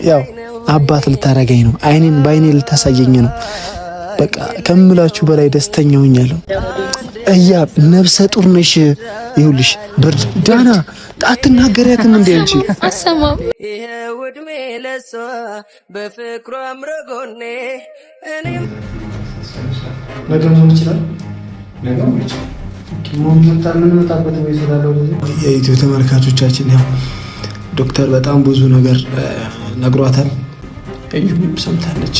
ያው አባት ልታረገኝ ነው፣ አይኔን ባይኔ ልታሳየኝ ነው። በቃ ከምላችሁ በላይ ደስተኛ ሆኛለሁ። እያብ ነፍሰ ጡር ነሽ። ይኸውልሽ ብርድ ዳና አትናገሪያትም እንዴ አንቺ? አሰማም ይሄው ዕድሜ ለሷ በፍቅሯ አምረጎኔ እኔም ነገም ይችላል የዩቲዩብ ተመልካቾቻችን ያው ዶክተር በጣም ብዙ ነገር ነግሯታል። እዩም ሰምታለች።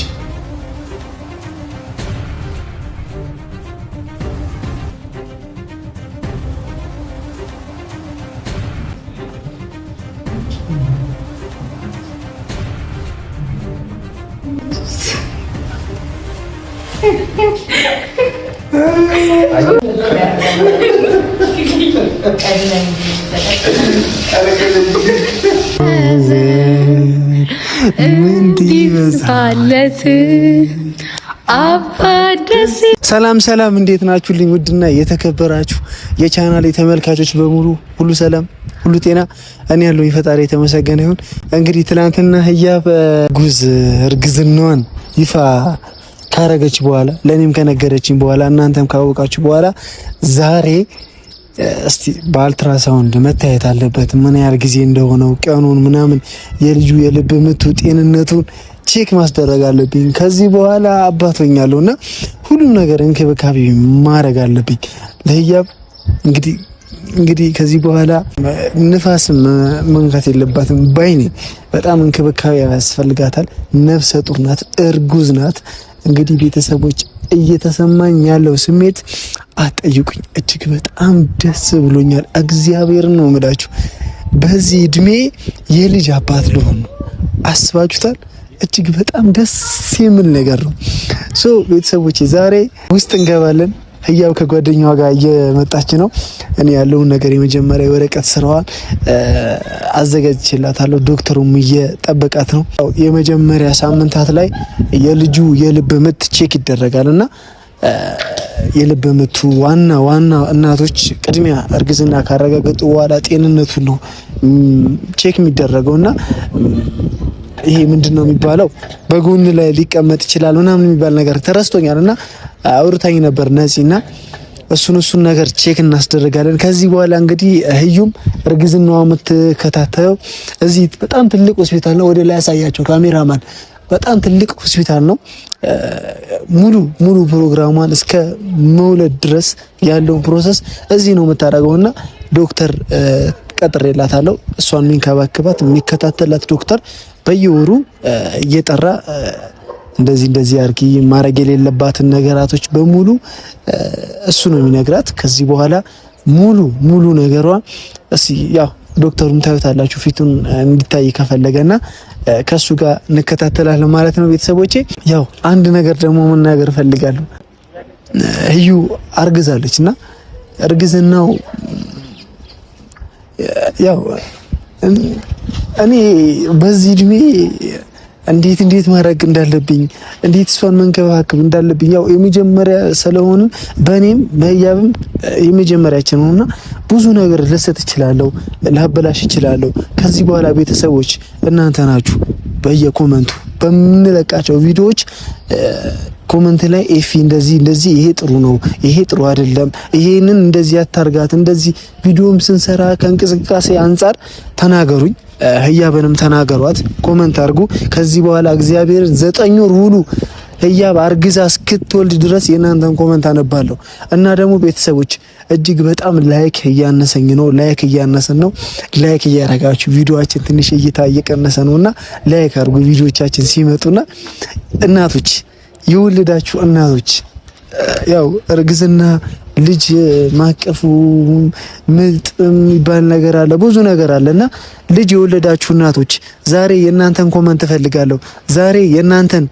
ሰላም ሰላም፣ እንዴት ናችሁልኝ? ውድና የተከበራችሁ የቻናሌ ተመልካቾች በሙሉ ሁሉ ሰላም፣ ሁሉ ጤና። እኔ ያለው ፈጣሪ የተመሰገነ ይሁን። እንግዲህ ትናንትና ህያብ ጉዝ እርግዝናዋን ይፋ ካረገች በኋላ ለኔም ከነገረችኝ በኋላ እናንተም ካወቃችሁ በኋላ ዛሬ እስቲ በአልትራሳውንድ መታየት አለበት። ምን ያህል ጊዜ እንደሆነው ቀኑን ምናምን የልጁ የልብ ምቱ ጤንነቱን ቼክ ማስደረግ አለብኝ። ከዚህ በኋላ አባቶኛለሁና ሁሉም ነገር እንክብካቤ ማድረግ አለብኝ ለህያብ። እንግዲህ ከዚህ በኋላ ንፋስ መንካት የለባትም ባይኔ። በጣም እንክብካቤ ያስፈልጋታል። ነፍሰ ጡር ናት፣ እርጉዝ ናት። እንግዲህ ቤተሰቦች እየተሰማኝ ያለው ስሜት አጠይቁኝ። እጅግ በጣም ደስ ብሎኛል። እግዚአብሔር ነው የምላችሁ። በዚህ እድሜ የልጅ አባት ልሆን ነው። አስባችሁታል? እጅግ በጣም ደስ የሚል ነገር ነው። ቤተሰቦች ዛሬ ውስጥ እንገባለን። ህያብ ከጓደኛዋ ጋር እየመጣች ነው። እኔ ያለውን ነገር የመጀመሪያ የወረቀት ስራዋን አዘጋጅቼላታለሁ። ዶክተሩም እየጠበቃት ነው። የመጀመሪያ ሳምንታት ላይ የልጁ የልብ ምት ቼክ ይደረጋልና የልብ ምቱ ዋና እናቶች ቅድሚያ እርግዝና ካረጋገጡ በኋላ ጤንነቱን ነው ቼክ የሚደረገውና ይሄ ምንድነው የሚባለው በጎን ላይ ሊቀመጥ ይችላል ምናምን የሚባል ነገር ተረስቶኛልና አውርታኝ ነበር ነፂና እሱን ነገር ቼክ እናስደርጋለን። ከዚህ በኋላ እንግዲህ ህዩም እርግዝናዋ የምትከታተለው እዚህ በጣም ትልቅ ሆስፒታል ነው። ወደ ላይ ያሳያቸው ካሜራማን። በጣም ትልቅ ሆስፒታል ነው። ሙሉ ፕሮግራሟን እስከ መውለድ ድረስ ያለውን ፕሮሰስ እዚህ ነው የምታደርገውና ዶክተር ቀጥሬላታለሁ። እሷን የሚንከባከባት የሚከታተላት ዶክተር በየወሩ እየጠራ እንደዚህ አርጊ ማረግ የሌለባትን ነገራቶች በሙሉ እሱ ነው የሚነግራት። ከዚህ በኋላ ሙሉ ነገሯ ያው ዶክተሩን ታዩታላችሁ ፊቱን እንዲታይ ከፈለገና ከሱ ጋር እንከታተላለን ማለት ነው። ቤተሰቦቼ ያው አንድ ነገር ደግሞ መናገር ፈልጋለሁ። ህዩ አርግዛለችና እርግዝናው ያው እኔ በዚህ እድሜ እንዴት ማድረግ እንዳለብኝ እንዴት እሷን መንከባከብ እንዳለብኝ ያው የመጀመሪያ ስለሆነ በእኔም በህያብም የመጀመሪያችን ነውና ብዙ ነገር ልሰጥ እችላለሁ፣ ላበላሽ እችላለሁ። ከዚህ በኋላ ቤተሰቦች እናንተ ናችሁ በየኮመንቱ በምንለቃቸው ቪዲዮዎች ኮመንት ላይ ኤፊ እንደዚህ ይሄ ጥሩ ነው፣ ይሄ ጥሩ አይደለም፣ ይሄንን እንደዚህ አታርጋት፣ እንደዚህ ቪዲዮም ስንሰራ ከእንቅስቃሴ አንፃር ተናገሩኝ። ህያብንም ተናገሯት፣ ኮመንት አድርጉ። ከዚህ በኋላ እግዚአብሔር 9 ወር ሙሉ ህያብ አርግዛ እስክትወልድ ድረስ የእናንተን ኮመንት አነባለሁ። እና ደግሞ ቤተሰቦች እጅግ በጣም ላይክ እያነሰኝ ነው፣ እያነሰን ነው። ላይክ እያረጋችሁ ቪዲዮአችን ትንሽ እይታ እየቀነሰ ነውና ላይክ አድርጉ ቪዲዮቻችን ሲመጡና እናቶች የወለዳችሁ እናቶች ያው እርግዝና ልጅ ማቀፉ ምጥ የሚባል ነገር አለ፣ ብዙ ነገር አለና ልጅ የወለዳችሁ እናቶች ዛሬ የእናንተን ኮመንት ፈልጋለሁ። ዛሬ የእናንተን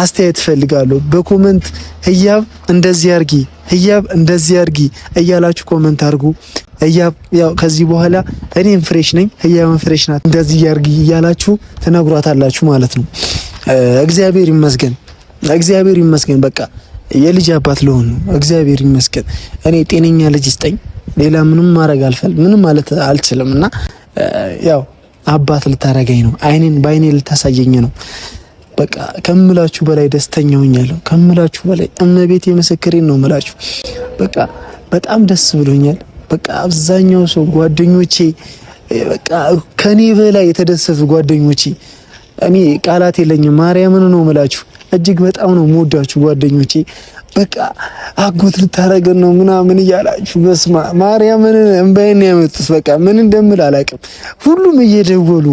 አስተያየት ፈልጋለሁ። በኮመንት ህያብ እንደዚህ አርጊ፣ ህያብ እንደዚህ አርጊ እያላችሁ ኮመንት አርጉ። ህያብ ያው ከዚህ በኋላ እኔም ፍሬሽ ነኝ፣ ህያብም ፍሬሽ ናት፣ እንደዚህ አርጊ እያላችሁ ትነግሯታላችሁ ማለት ነው። እግዚአብሔር ይመስገን በቃ የልጅ አባት ልሆን ነው። እግዚአብሔር ይመስገን። እኔ ጤነኛ ልጅ ይስጠኝ። ሌላ ምንም ማድረግ ምንም ማለት አልችልምና ያው አባት ልታረገኝ ነው። አይኔን በአይኔ ልታሳየኝ ነው። በቃ ከምላችሁ በላይ ደስተኛ ሆኛለሁ። ከምላችሁ በላይ እመቤቴ ምስክሬን ነው የምላችሁ። በቃ በጣም ደስ ብሎኛል። በቃ አብዛኛው ሰው ጓደኞቼ በቃ ከኔ በላይ የተደሰቱ ጓደኞቼ፣ እኔ ቃላት የለኝም። ማርያምን ነው የምላችሁ። እጅግ በጣም ነው የምወዳችሁ ጓደኞቼ። በቃ አጎት ልታረገን ነው ምናምን እያላችሁ በስማ ማርያምን እንባዬን ያመጡት። በቃ ምን እንደምል አላውቅም። ሁሉም እየደወሉ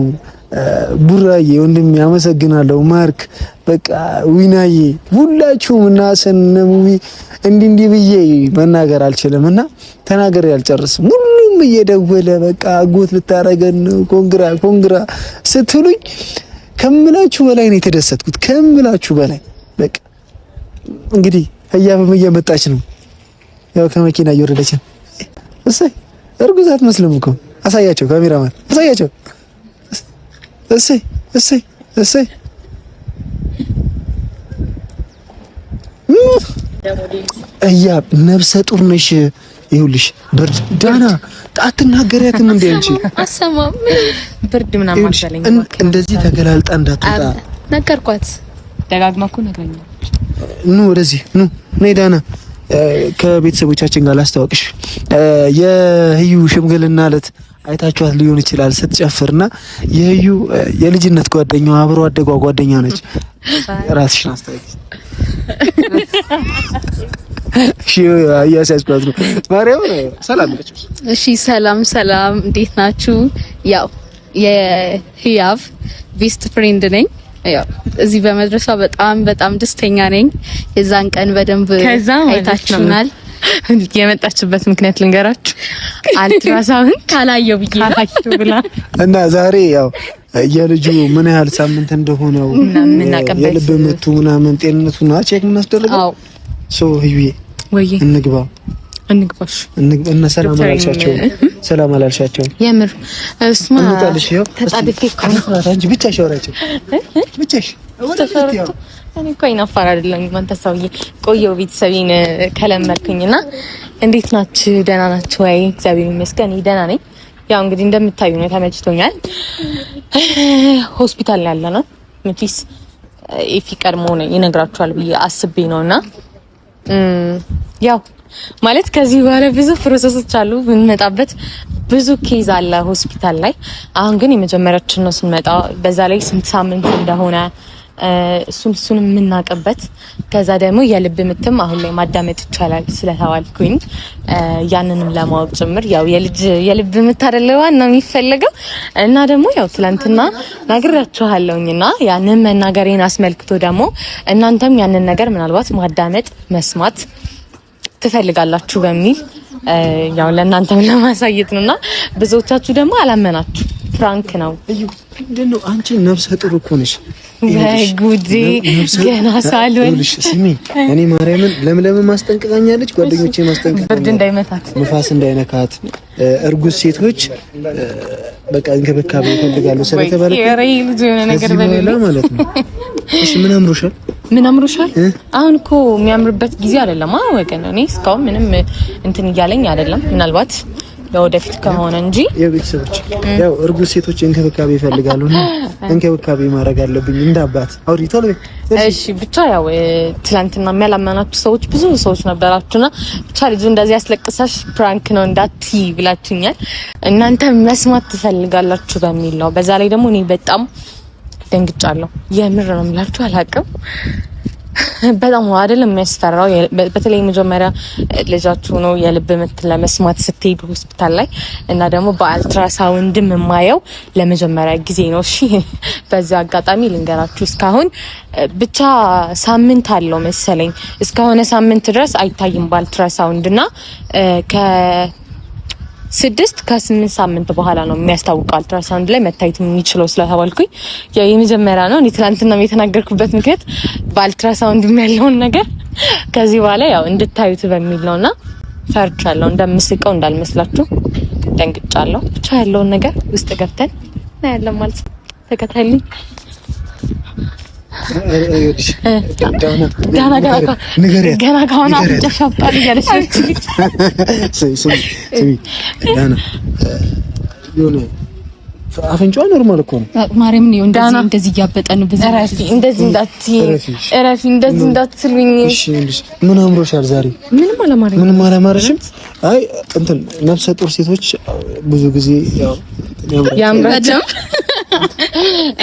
ቡራዬ ወንድሜ አመሰግናለሁ፣ ማርክ በቃ ዊናዬ፣ ሁላችሁም እና ሰነሙዊ እንዲህ ብዬ መናገር አልችልም እና ተናገር ያልጨርስም። ሁሉም እየደወለ በቃ አጎት ልታረገን ነው ኮንግራ ስትሉኝ ከምላችሁ በላይ ነው የተደሰትኩት፣ ከምላችሁ በላይ በቃ እንግዲህ ህያብም እየመጣች ነው። ያው ከመኪና እየወረደች ነው። እሰይ እርጉዝ አትመስልም እኮ። አሳያቸው፣ ካሜራማን አሳያቸው። እሰይ እሰይ እሰይ ህያብ ነፍሰ ጡር ነሽ። ይኸውልሽ ብርድ ዳና አትናገሪያትም እንዴ አንቺ? አሰማም ብርድ ምናምን አሰለኝ። እንደዚህ ተገላልጣ እንዳትወጣ ነገርኳት። ደጋግማ እኮ ነግረኛለች። ኑ ወደዚህ ኑ ነይ ዳና፣ ከቤተሰቦቻችን ጋር ላስተዋውቅሽ። የህዩ ሽምግልና ዕለት አይታችኋት ሊሆን ይችላል ስትጨፍርና፣ የህዩ የልጅነት ጓደኛዋ አብሮ አደጓ ጓደኛ ነች። ራስሽን አስተዋውቂ። እሺ አያሳስኳት ነው ማርያም። ሰላም ነች። እሺ ሰላም፣ እንዴት ናችሁ? ያው የህያብ ቤስት ፍሬንድ ነኝ። ያው እዚህ በመድረሷ በጣም ደስተኛ ነኝ። የዛን ቀን በደንብ አይታችሁናል። የመጣችበት ምክንያት ልንገራችሁ። አልትራሳውንድ ካላየው ብላ እና ዛሬ ያው የልጁ ምን ያህል ሳምንት እንደሆነው የልብ ምቱ ምናምን ጤንነቱን ቼክ ምናስደርገው ሶ ህዩዬ ወይ እንግባሽ እና ሰላም አላልሻቸው የምር እስማ እንጣልሽ ይኸው ተጣድፌ አንቺ ብቻሽ አውራቸው ብቻሽ እኔ እኮ ይናፋር አይደለም ማንተ ሰውዬ ቆየው ቤተሰቤን ከለመድኩኝና እንዴት ናችሁ? ደህና ናችሁ ወይ? እግዚአብሔር ይመስገን ደህና ነኝ። ያው እንግዲህ እንደምታዩ ነው ተመችቶኛል። ሆስፒታል ላይ ያለ ነው መቼስ ኢፊ ቀድሞ ነው ይነግራችኋል ብዬ አስቤ ነውና ያው ማለት ከዚህ በኋላ ብዙ ፕሮሰሶች አሉ ብንመጣበት ብዙ ኬዝ አለ ሆስፒታል ላይ። አሁን ግን የመጀመሪያችን ነው ስንመጣ፣ በዛ ላይ ስንት ሳምንት እንደሆነ እሱን የምናውቅበት፣ ከዛ ደግሞ የልብ ምትም አሁን ላይ ማዳመጥ ይቻላል ስለተባልኩኝ ያንንም ለማወቅ ጭምር ያው የልብ ምት አይደለ ዋናው የሚፈልገው እና ደግሞ ያው ትላንትና ነግራችኋለሁኝና ያንን መናገሬን አስመልክቶ ደግሞ እናንተም ያንን ነገር ምናልባት ማዳመጥ መስማት ትፈልጋላችሁ በሚል ያው ለእናንተም ለማሳየት ነውና ብዙዎቻችሁ ደግሞ አላመናችሁ። ፍራንክ ነው እዩ እንደው አንቺ ነፍሰ ጡር እኮ ነሽ። ጉዴ ገና ሳልወልድ ስሚ፣ እኔ ማርያምን ለምለም ማስጠንቀቃኛለች፣ ጓደኞቼ ማስጠንቀቃኛለች፣ ብርድ እንዳይመታት ንፋስ እንዳይነካት። እርጉዝ ሴቶች በቃ እንክብካቤ ይፈልጋሉ ስለተባለ ልጅ የሆነ ነገር በሌላ ማለት ነው። እሺ ምን አምሮሻል? አሁን እኮ የሚያምርበት ጊዜ አይደለም ወገን። እኔ እስካሁን ምንም እንትን እያለኝ አይደለም። ምናልባት ለወደፊት ከሆነ እንጂ የቤተሰቦች ያው እርጉዝ ሴቶች እንክብካቤ ይፈልጋሉና እንክብካቤ ማድረግ አለብኝ እንዳባት አውሪቶ ነው። እሺ ብቻ ያው ትላንትና የሚያላመናችሁ ሰዎች ብዙ ሰዎች ነበራችሁና ብቻ ልጁ እንደዚህ ያስለቅሳሽ ፕራንክ ነው እንዳትዪ ብላችሁኛል። እናንተ መስማት ትፈልጋላችሁ በሚል ነው። በዛ ላይ ደግሞ እኔ በጣም ደንግጫለሁ። የምር ነው የምላችሁ አላውቅም። በጣም አይደለም የሚያስፈራው። በተለይ መጀመሪያ ልጃችሁ ነው የልብ ምት ለመስማት ስትሄዱ ሆስፒታል ላይ እና ደግሞ በአልትራሳውንድ የማየው ለመጀመሪያ ጊዜ ነው። እሺ በዚህ አጋጣሚ ልንገራችሁ እስካሁን ብቻ ሳምንት አለው መሰለኝ እስከሆነ ሳምንት ድረስ አይታይም በአልትራሳውንድ እና ከ8 ሳምንት በኋላ ነው የሚያስታውቀው አልትራሳውንድ ላይ መታየት የሚችለው ስለተባልኩኝ ያው የመጀመሪያ ነው። እኔ ትላንትና የተናገርኩበት ምክንያት በአልትራሳውንድ ያለውን ነገር ከዚህ በኋላ ያው እንድታዩት በሚል ነውና ፈርቻለሁ። እንደምስቀው እንዳልመስላችሁ ደንግጫለሁ። ብቻ ያለውን ነገር ውስጥ ገብተን እናያለን ማለት ነው። ተከታተሉኝ። ገና ከሆነ አፍንጫሻባል እያለች ዳና የሆነ አፍንጫዋ ኖርማል እኮ ነው። ማርያም ነው እንደዚህ እያበጠ ነው። እንደዚህ እንዳትሉኝ። እሺ ምን አምሮሻል ዛሬ? ምንም አላማረሽም። አይ እንትን ነፍሰ ጡር ሴቶች ብዙ ጊዜ ያው ያምራቸው።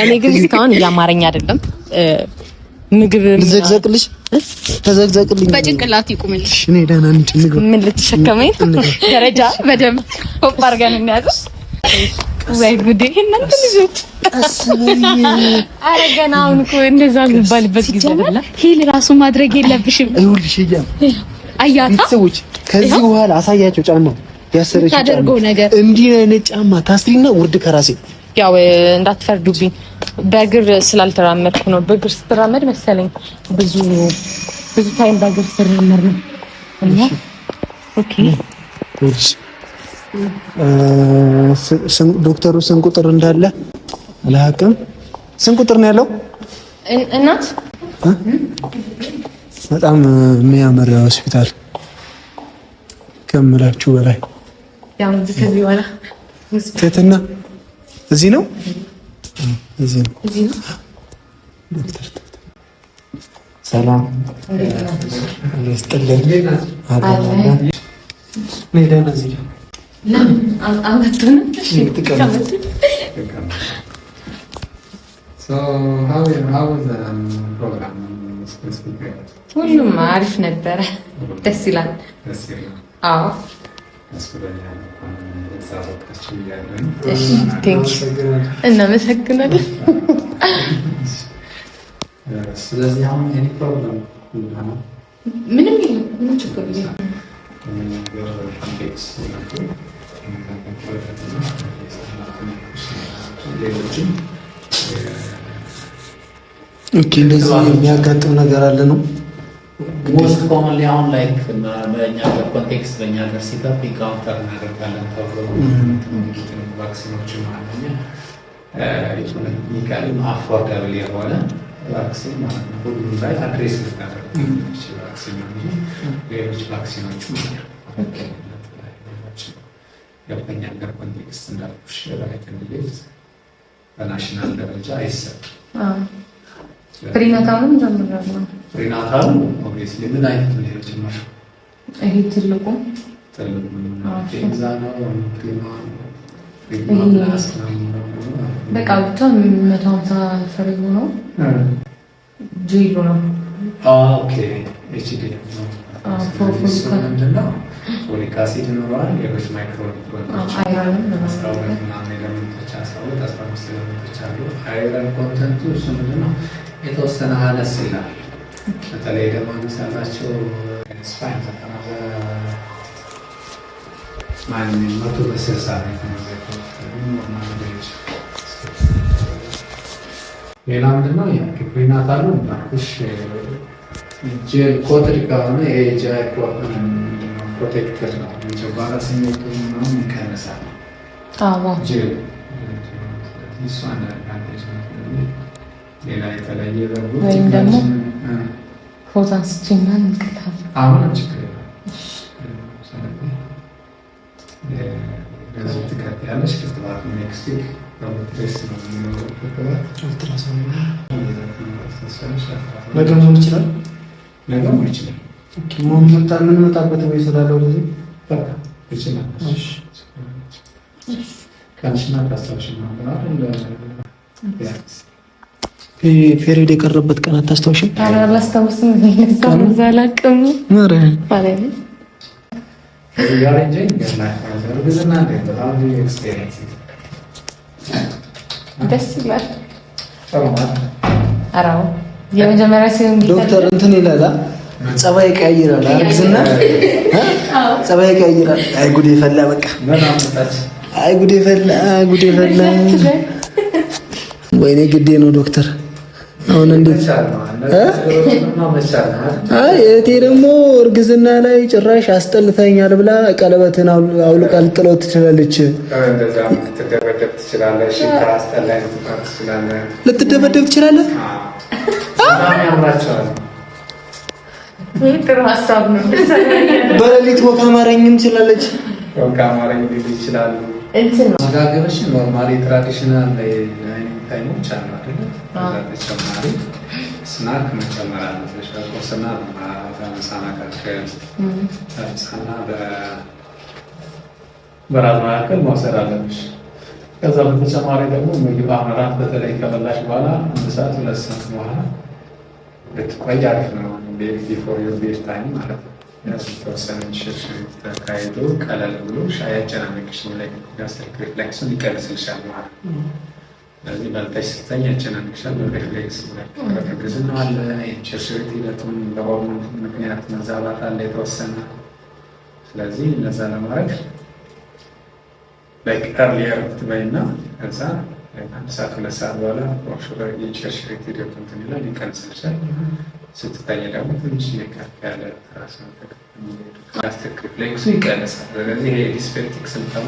እኔ ግን እስካሁን እያማረኝ አይደለም። ምግብ ልዘግዘቅልሽ፣ ተዘግዘቅልኝ፣ በጭንቅላት ይቁምልሽ። እኔ ደህና ነኝ። ምን ልትሸከመኝ ደረጃ በደም ሆፕ አድርገን እንያዝሽ። ወይ ጉዴ! እናንተ ልጆች ኧረ ገና አሁን እኮ እንደዛ የሚባልበት ጊዜ አይደለ? ሂል ራሱ ማድረግ የለብሽም። ይኸውልሽ አያታ ሰዎች ከዚህ በኋላ አሳያቸው ጫማው ያሰረች ታደርገው ነገር እንዲህ አይነት ጫማ ታስሪና ውርድ ከራሴ ያው እንዳትፈርዱብኝ በእግር ስላልተራመድኩ ነው። በእግር ስትራመድ መሰለኝ ብዙ ታይም በእግር ስትራመድ ነው። እና ኦኬ ዶክተሩ ስንት ቁጥር እንዳለ አላውቅም። ስንት ቁጥር ነው ያለው? እናት በጣም የሚያምር ሆስፒታል ከምላችሁ በላይ ያው ከዚህ በኋላ ትህትና እዚህ ነው። ዶክተር ሰላም ይስጥልኝ። ሜዳና እዚህ ለምን አልአመጡን? እሺ ተቀመጡ። So how was the program? ሁሉም አሪፍ ነበረ። ደስ ይላል። አዎ እናመሰግናለን። ስለዚህ አሁን ኤኒ ፕሮብለም ምንም የለም። ምንም ችግር የለም። ኦኬ እንደዚህ የሚያጋጥም ነገር አለ ነው ሞስት ኮመንሊ አሁን ላይክ በእኛ ኮንቴክስት በእኛ ሀገር ሲታፕ ኢንካውንተር እናደርጋለን ተብሎ ቫክሲኖችን ማለኛ ኢኮኖሚካሊ አፎርዳብል የሆነ ቫክሲን ማለት ነው። ሁሉም ላይ አድሬስ ልታደርግ የሚችል ቫክሲን ነው እንጂ ሌሎች ቫክሲኖች በእኛ ሀገር ኮንቴክስት እንዳልኩሽ ራይት ኤንድ ሌፍት በናሽናል ደረጃ አይሰጥም። ፕሪናታሉም ጀምራለሁ። ፕሪናታሉ ኦብቪየስሊ ምን አይነት ነው የጀመረው? ይሄ ትልቁ ኬንዛ ነው በቃ ብቻ 150 ፍሬ ነው ጂሎ ነው። ኦኬ ኤችዲ ነው። ፎሊክ አሲድ ይኖረዋል። ሌሎች ማይክሮ ኒውትሪየንቶች አይረን አይረን ኮንተንቱ እሱ ምንድነው የተወሰነ አነስ ይላል። በተለይ ደግሞ የሚሰጣቸው ስፓይን ተቀናበ ማን መቶ በስልሳ ነው የተመዘገበው። ሌላ ምንድነው የፕሪናታሉ ባርኩሽ ጄል ኮትድ ከሆነ የጄል ፕሮቴክተር ነው። የጨጓራ ስሜቱ ምናምን ይቀንሳል። ጄል እሷን አድቫንቴጅ ነው። ሌላ የተለየ ዘርቦች ወይም ደግሞ ፎታን ስጭና እንቀታል። አሁን ችግር ለዚህ ትቀጥያለሽ። ክትባት ኔክስት ዊክ በሞትሬስ ነው የሚኖረው። ክትባት አልትራሳውንድ ነገ መሆን ይችላል። ነገ መሆን ይችላል። ኦኬ ምን መጣበት ወይ ስላለው ለዚህ በቃ ይችላል። እሺ ካንሽና ታስታውሽና ፔሪድ የቀረበት ቀን አታስታውሽም? ኧረ አላስታውስም። ዘላቅም ማረ ማለት ደስ ይላል። አራው የመጀመሪያ ሲሆን ዶክተር እንትን ይላል ጸባይ ቀይራል። አርግዝና ጸባይ ቀይራል። አይ ጉዴ ፈላ። በቃ አይ ጉዴ ፈላ። ጉዴ ፈላ። ወይኔ ግዴ ነው ዶክተር። አሁን እንዴት አይ እቴ ደግሞ እርግዝና ላይ ጭራሽ አስጠልተኛል ብላ ቀለበትን አውልቃ ልጥለው ትችላለች። ልትደበደብ ትችላለህ። ጥሩ ሀሳብ ነው። በሌሊት ወካ ማረኝም ትችላለች። ወካ ማረኝ ይችላሉ። እንትን ነው መጋገብሽ ኖርማሊ ትራዲሽናል ታይሞች አሉ አይደል? ተጨማሪ ስናክ መጨመር አለብሽ። በቁርስና በምሳ መካከል ምሳና በራት መካከል መውሰድ አለብሽ። ከዛ በተጨማሪ ደግሞ ምግብ አመራት በተለይ ከበላሽ በኋላ 1 ሰዓት 2 ሰዓት በኋላ ብትቆይ አሪፍ ነው። ቢፎር ዩር ቤድ ታይም ማለት ነው። የተወሰነ ሽርሽር ተካሂዶ ቀለል ብሎ ሻይ ያጨናንቅሽን ላይ ጋስትሪክ ሪፍሌክሱን ይቀንስልሻል ማለት ነው። ስለዚህ በልተሽ ስትተኝ ያጨናንቅሻል። በሪፍሌክስ እርግዝና አለ፣ የሽርሽሪት ሂደቱን በሆርሞን ምክንያት መዛባት አለ የተወሰነ። ስለዚህ እነዛ ለማድረግ ኤርሊየር ብትበይና ከዛ 1 ሰዓት 2 ሰዓት በኋላ የሽርሽሪት ሂደቱ እንትን ይላል፣ ይቀንስልሻል። ስትተኝ ደግሞ ትንሽ ከፍ ያለ ራስ ጋስትሪክ ሪፍሌክሱ ይቀንሳል። ስለዚህ ይሄ ዲስፔፕቲክ ሲምፕተሙ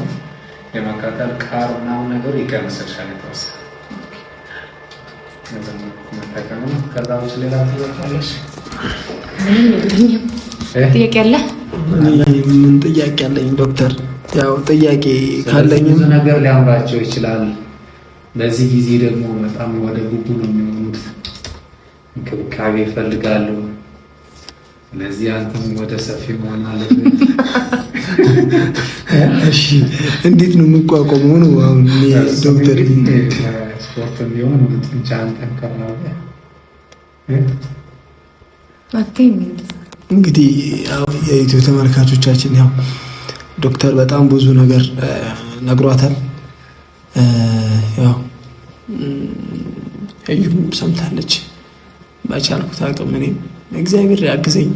የማቃጠል ቃር ምናምን ነገሩ ይቀንስልሻል የተወሰነ መጠቀሙ። ከዛ ውጭ ሌላ ትወጣለሽ? ጥያቄ አለ? ምን ጥያቄ አለኝ ዶክተር? ያው ጥያቄ ካለኝ ብዙ ነገር ሊያምራቸው ይችላል። በዚህ ጊዜ ደግሞ በጣም ወደ ጉቡ ነው የሚሆኑት፣ እንክብካቤ ይፈልጋሉ። ስለዚህ አንተም ወደ ሰፊ መሆን አለበት። እሺ እንዴት ነው የምቋቋመው ነው አሁን ዶክተር? ስፖርት ቢሆን እንትን ቻንተን ከማለ እንግዲህ ያው የዩቲዩብ ተመልካቾቻችን ያው ዶክተር በጣም ብዙ ነገር ነግሯታል። ያው እዩም ሰምታለች። በቻልኩት አቅም እኔም እግዚአብሔር ያግዘኝ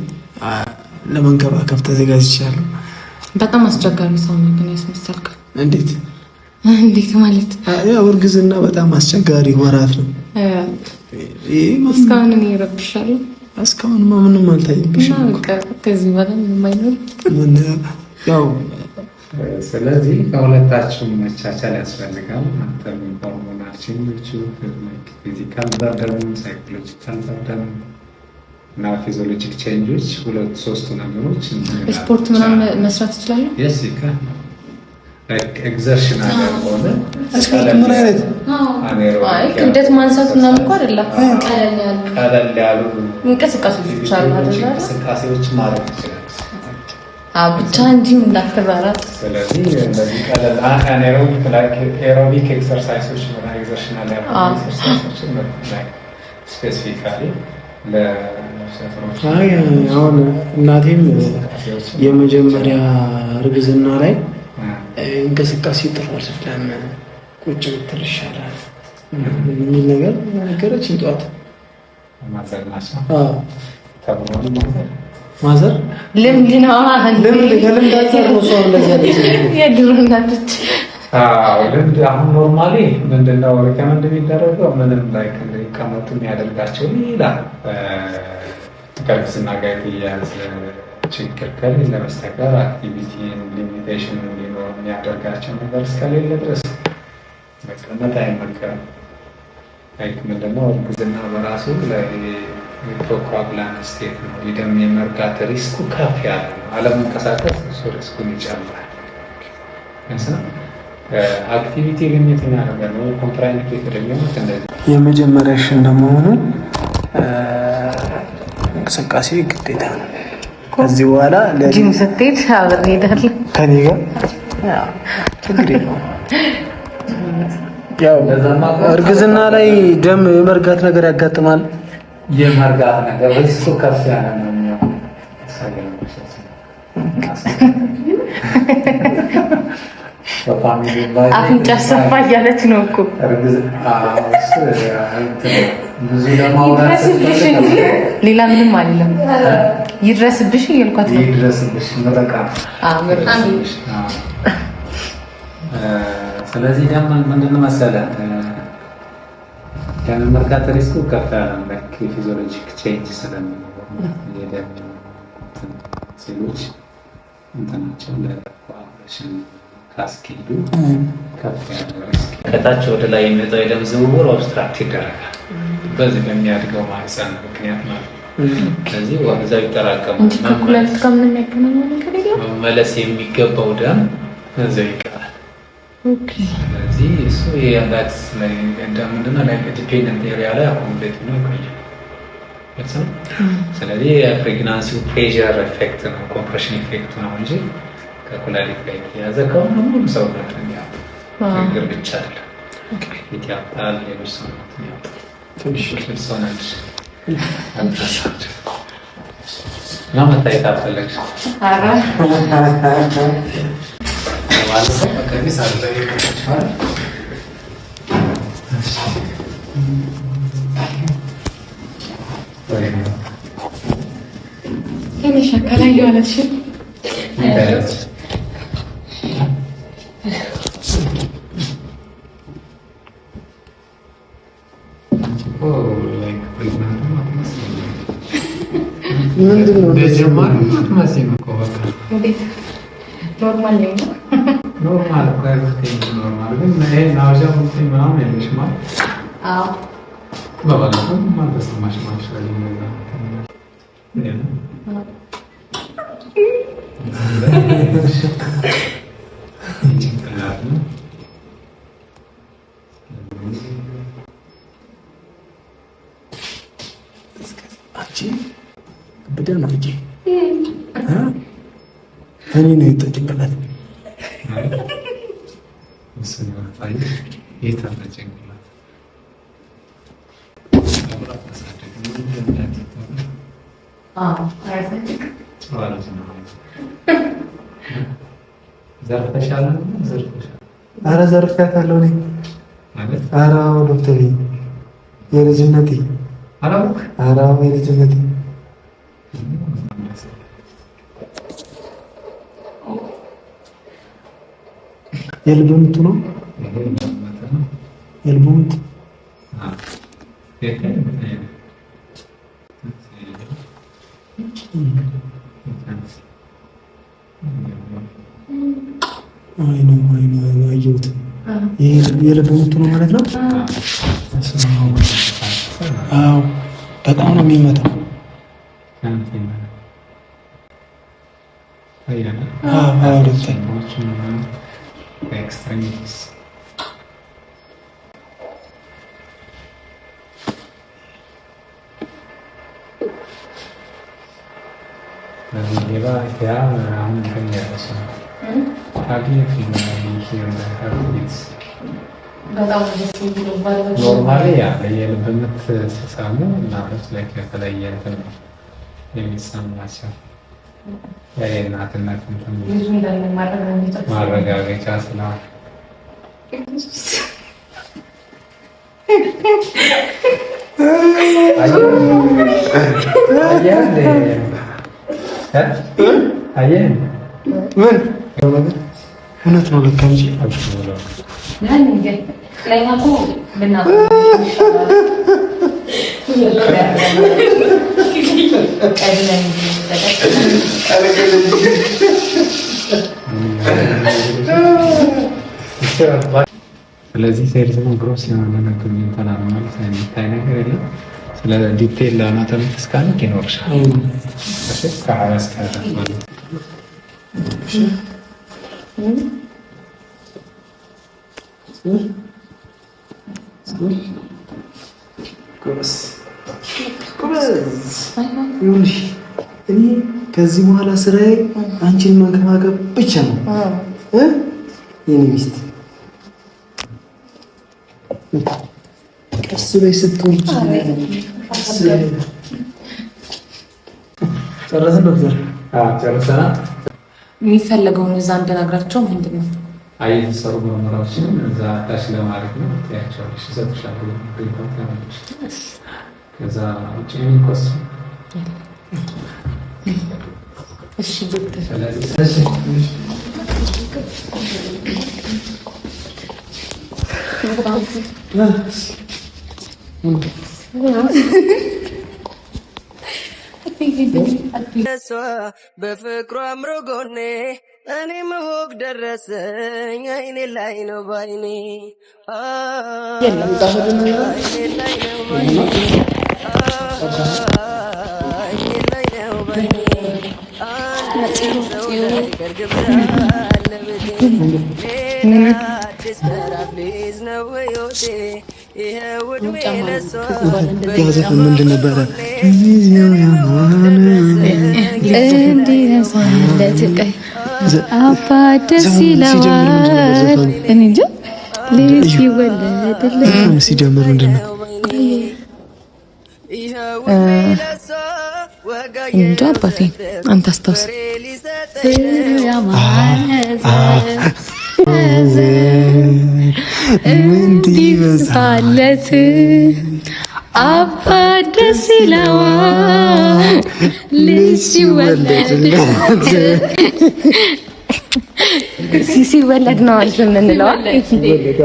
ለመንከባከብ ተዘጋጅቻለሁ። በጣም አስቸጋሪ ሰው ነው ግን ያስመሰልከው። እንዴት ማለት? ያው እርግዝና በጣም አስቸጋሪ ወራት ነው። እስካሁን እኔ እረብሻለሁ። እስካሁን ምንም አልታየብሽም። ከዚህ በላይ ምንም አይኖርም። ያው ስለዚህ ከሁለታችሁም መቻቻል ያስፈልጋል። አንተም ሆርሞናል ቼንጆች፣ ፊዚካል በርደን፣ ሳይኮሎጂካል በርደን እና ፊዚዮሎጂክ ቼንጆች 2-3 ነገሮች ስፖርት ምናምን መስራት ይችላል። yes you can like exertion አደረገው ስፖርት ምን አይነት ክብደት ማንሳት ምናምን እኮ አይደለም። ቀለል ያሉ እንቅስቃሴዎች አሉ አይደል? እንቅስቃሴዎች ማድረግ ይችላል ብቻ እንጂ እንዳትበራት። ስለዚህ እንደዚህ ቀለል አናኤሮቢክ ላይክ ኤሮቢክ ኤክሰርሳይሶች እና ኤክሰርሽናል ኤክሰርሳይሶች ላይክ ስፔሲፊካሊ ለሰፈሮች አሁን እናቴም የመጀመሪያ እርግዝና ላይ እንቅስቃሴ ጥሩ አይደለም፣ ቁጭ ብትል ይሻላል የሚል ነገር ነገረችኝ ጠዋት። ማዘር ልምድ ነው ከልምዳቸው ነው ሰው እንደዚህ ያለች የድሮ እናቶች። ልምድ አሁን ኖርማሊ ምንድነው ሪከመንድ የሚደረገው ምንም ላይ እንዲቀመጡ የሚያደርጋቸው ሌላ ከእርግዝና ጋር የተያያዘ ችግር ከሌለ በስተቀር አክቲቪቲ ሊሚቴሽን እንዲኖር የሚያደርጋቸው ነገር እስከሌለ ድረስ መቀመጥ አይመከርም። ምንድነው እርግዝና በራሱ ፕሮኮአጉላንት ስቴት ነው። የደም የመርጋት ሪስኩ ከፍ ያለ ነው። አለመንቀሳቀስ እሱ ሪስኩን ይጨምራል። አክቲቪቲ ሊሚት የሚያደርገው ነው። ኮንትራኢንዲኬትድ የሚሆኑት እንደዚህ የመጀመሪያሽ እንደመሆኑ እንቅስቃሴ ግዴታ ነው። ከዚህ በኋላ ጂም ስትሄድ አብረን እንሄዳለን ከኔ ጋር ችግር የለውም። ያው እርግዝና ላይ ደም የመርጋት ነገር ያጋጥማል። የመርጋት ነገር እሱ ከፍ ያለ ነው የሚሆነው። አፍንጫ ሰፋ እያለች ነው እኮ ብዙ ለማውራት ሌላ ምንም አይደለም። ይድረስብሽ እያልኳት ነው። ይድረስብሽ ምረቃ። ስለዚህ ደግሞ ምንድነው መሰለህ የመርጋት ሪስኩ ከፍ ያለ ነው። ፊዚዮሎጂክ ቼንጅ ስለሚኖር የደም ሴሎች እንትናቸው ለኮአጉሌሽን ካስኬዱ ከፍ ያለ ሪስክ ከታች ወደ ላይ የሚመጣው የደም ዝውውር ኦብስትራክት ይደረጋል። በዚህ በሚያድገው ማህፀን ምክንያት ማለት ነው። ስለዚህ ወደዛው ይጠራቀማል። እንጂ ከኩላሊት ጋር ምን የሚያገናኘው ነገር የለም። መመለስ የሚገባው ደም እዛው ይቀራል። ኦኬ ስለዚህ እሱ ያላት ላይ እንደምንድነው ላይ ዲፔንደንት ኤሪያ ላይ አኮሞዴት ነው ይቆያል። ስለዚህ ፕሬግናንሲው ፕሬዠር ኢፌክት ነው ኮምፕሬሽን ኢፌክት ነው እንጂ ከኩላሊት ጋር የተያዘ ከሆነ ሁሉም ሰው ነገር ብቻ አይደለም። ይታያል ሌሎች ሰውነት ያጣ ትንሽ ፐርሶናል አንተሳች ለማታየት አፈለግሽ አራ ማለት ከዚህ ሳለ ይችላል እኔ ሸከላ ያለሽ ምንድነው ለጀማሪ ማትማሲ ነው ኮባካ እንዴት ኖርማል ነው ኖርማል ኳይት ኖርማል ግን ይሄ ናውጃው ምናምን ያለሽ ማለት አዎ ባባላም ማለት ሰማሽ ማለት ነው በደም ነው እንጂ እኔ ነው የተጨንቀላት እሱን ወጣይ የታለጨንቀላት አይሰጥክ ዘርፈሻል ኧረ ዘርፌያታለሁ እኔ ማለት ኧረ ዶክተር የልጅነቴ ኧረ የልጅነቴ የልብ ምት ነው የልብ ምት አይኑ አየሁት። የልብ ምት ነው ማለት ነው። አዎ በጣም ነው የሚመታው። ኤክስትሪሚቲስ ሌላ ያ አሁን ከኛለሽ አግኝት በጣም ደስ የሚለው ባለው ኖርማሊ ያ የልብ ምት ሲሰሙ እናቶች ላይ ከተለየ እንትን ነው የሚሰማቸው የእናትነት እንትን ልጁ እንዳለ ማረጋገጫ ስለሆነ አየህ ምን እውነት ነው ለካ እንጂ ያን እንግዲህ ለኛ እኮ ብናውቅ ስለዚህ ሴሪስ ነው ግሮስ የሆነ ነገር እንትን አለ ማለት የሚታይ ነገር የለም። ስለ ዲቴል ለአናቶሚክ ስካኒንግ ይኖርሻል። እሺ ከሀያስ ካደረግን እኔ ከዚህ በኋላ ስራዬ አንቺን መንከባከብ ብቻ ነው። የኔ ሚስት ቀስ በይ ስትወልጂ ጨረስን ዶክተር? ጨርሰናል። የሚፈለገውን እዛ እንደነግራቸው ምንድን ነው አይ የተሰሩ ምርመራዎችን እዛ ታች ለማድረግ ነው ያቻለሽ ሰጥሻል ሪፖርት ያመጣሽ ከዛ ውጪ የሚቆስ እሺ ዶክተር በፍቅሯ አምሮ ጎኔ እኔ መሆግ ደረሰኝ አይኔ ላይ ነው ባይኔ አይኔ ላይ ነው ባይኔ አይኔ ላይ ነው ባይኔ አንድ ሰው ከርግብ አለብቴ ሌላ ያዘፈን ምንድን ነበረ? አባ ደስ ይለዋል። እኔ እንጃ ልጅ ሲወለድልህ ሲጀምር ምንድን ነው? እንጃ አባቴ አንተ አስታውስ። እንዲበዛለት አባ ደስ ይለዋል ልጅ ሲወለድለት። ሲወለድ ነው የምንለው ሲወለድ